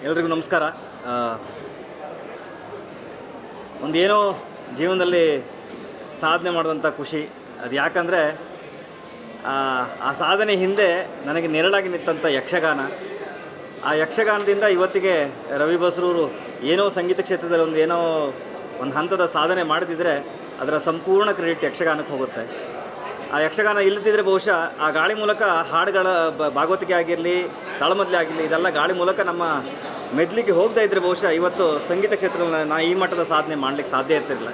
ಎಲ್ರಿಗೂ ನಮಸ್ಕಾರ. ಒಂದೇನೋ ಜೀವನದಲ್ಲಿ ಸಾಧನೆ ಮಾಡಿದಂಥ ಖುಷಿ ಅದು. ಯಾಕಂದರೆ ಆ ಸಾಧನೆ ಹಿಂದೆ ನನಗೆ ನೆರಳಾಗಿ ನಿಂತಂಥ ಯಕ್ಷಗಾನ. ಆ ಯಕ್ಷಗಾನದಿಂದ ಇವತ್ತಿಗೆ ರವಿ ಬಸ್ರೂರು ಏನೋ ಸಂಗೀತ ಕ್ಷೇತ್ರದಲ್ಲಿ ಏನೋ ಒಂದು ಹಂತದ ಸಾಧನೆ ಮಾಡದಿದ್ದರೆ ಅದರ ಸಂಪೂರ್ಣ ಕ್ರೆಡಿಟ್ ಯಕ್ಷಗಾನಕ್ಕೆ ಹೋಗುತ್ತೆ. ಆ ಯಕ್ಷಗಾನ ಇಲ್ಲದಿದ್ದರೆ ಬಹುಶಃ ಆ ಗಾಳಿ ಮೂಲಕ ಹಾಡುಗಳ ಭಾಗವತಿಕೆ ಆಗಿರಲಿ, ತಾಳಮದ್ದಲೆ ಆಗಿರಲಿ, ಇದೆಲ್ಲ ಗಾಳಿ ಮೂಲಕ ನಮ್ಮ ಮೆದ್ಲಿಗೆ ಹೋಗದೇ ಇದ್ದರೆ ಬಹುಶಃ ಇವತ್ತು ಸಂಗೀತ ಕ್ಷೇತ್ರದಲ್ಲಿ ನಾನು ಈ ಮಟ್ಟದ ಸಾಧನೆ ಮಾಡಲಿಕ್ಕೆ ಸಾಧ್ಯ ಇರ್ತಿರಲಿಲ್ಲ.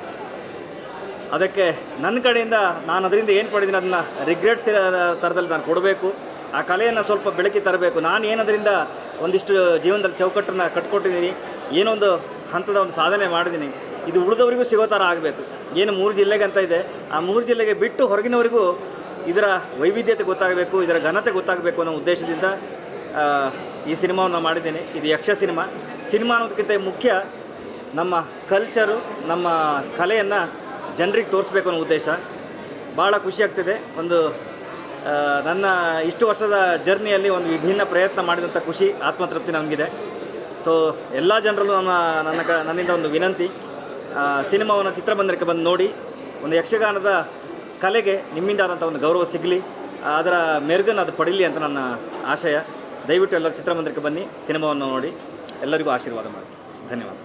ಅದಕ್ಕೆ ನನ್ನ ಕಡೆಯಿಂದ ನಾನು ಅದರಿಂದ ಏನು ಪಡೆದಿನಿ ಅದನ್ನು ರಿಗ್ರೆಟ್ಸ್ ಥರದಲ್ಲಿ ನಾನು ಕೊಡಬೇಕು. ಆ ಕಲೆಯನ್ನು ಸ್ವಲ್ಪ ಬೆಳಕಿ ತರಬೇಕು. ನಾನು ಏನದರಿಂದ ಒಂದಿಷ್ಟು ಜೀವನದಲ್ಲಿ ಚೌಕಟ್ಟನ್ನು ಕಟ್ಕೊಟ್ಟಿದ್ದೀನಿ, ಏನೊಂದು ಹಂತದ ಒಂದು ಸಾಧನೆ ಮಾಡಿದ್ದೀನಿ, ಇದು ಉಳಿದವರಿಗೂ ಸಿಗೋ ಥರ ಆಗಬೇಕು. ಏನು 3 ಜಿಲ್ಲೆಗೆ ಅಂತ ಇದೆ, ಆ 3 ಜಿಲ್ಲೆಗೆ ಬಿಟ್ಟು ಹೊರಗಿನವರಿಗೂ ಇದರ ವೈವಿಧ್ಯತೆ ಗೊತ್ತಾಗಬೇಕು, ಇದರ ಘನತೆ ಗೊತ್ತಾಗಬೇಕು ಅನ್ನೋ ಉದ್ದೇಶದಿಂದ ಈ ಸಿನಿಮಾವನ್ನು ಮಾಡಿದ್ದೇನೆ. ಇದು ಯಕ್ಷ ಸಿನಿಮಾ ಅನ್ನೋದಕ್ಕಿಂತ ಮುಖ್ಯ ನಮ್ಮ ಕಲ್ಚರು, ನಮ್ಮ ಕಲೆಯನ್ನು ಜನರಿಗೆ ತೋರಿಸ್ಬೇಕು ಅನ್ನೋ ಉದ್ದೇಶ. ಭಾಳ ಖುಷಿಯಾಗ್ತಿದೆ. ನನ್ನ ಇಷ್ಟು ವರ್ಷದ ಜರ್ನಿಯಲ್ಲಿ ಒಂದು ವಿಭಿನ್ನ ಪ್ರಯತ್ನ ಮಾಡಿದಂಥ ಖುಷಿ, ಆತ್ಮತೃಪ್ತಿ ನಮಗಿದೆ. ಸೊ ಎಲ್ಲ ಜನರಲ್ಲೂ ನನ್ನಿಂದ ಒಂದು ವಿನಂತಿ, ಸಿನಿಮಾವನ್ನು ಚಿತ್ರಮಂದಿರಕ್ಕೆ ಬಂದು ನೋಡಿ, ಒಂದು ಯಕ್ಷಗಾನದ ಕಲೆಗೆ ನಿಮ್ಮಿಂದಾದಂಥ ಒಂದು ಗೌರವ ಸಿಗಲಿ, ಅದರ ಮೆರುಗನ್ನು ಅದು ಪಡೀಲಿ ಅಂತ ನನ್ನ ಆಶಯ. ದಯವಿಟ್ಟು ಎಲ್ಲರೂ ಚಿತ್ರಮಂದಿರಕ್ಕೆ ಬನ್ನಿ, ಸಿನಿಮಾವನ್ನು ನೋಡಿ, ಎಲ್ಲರಿಗೂ ಆಶೀರ್ವಾದ ಮಾಡಿ. ಧನ್ಯವಾದ.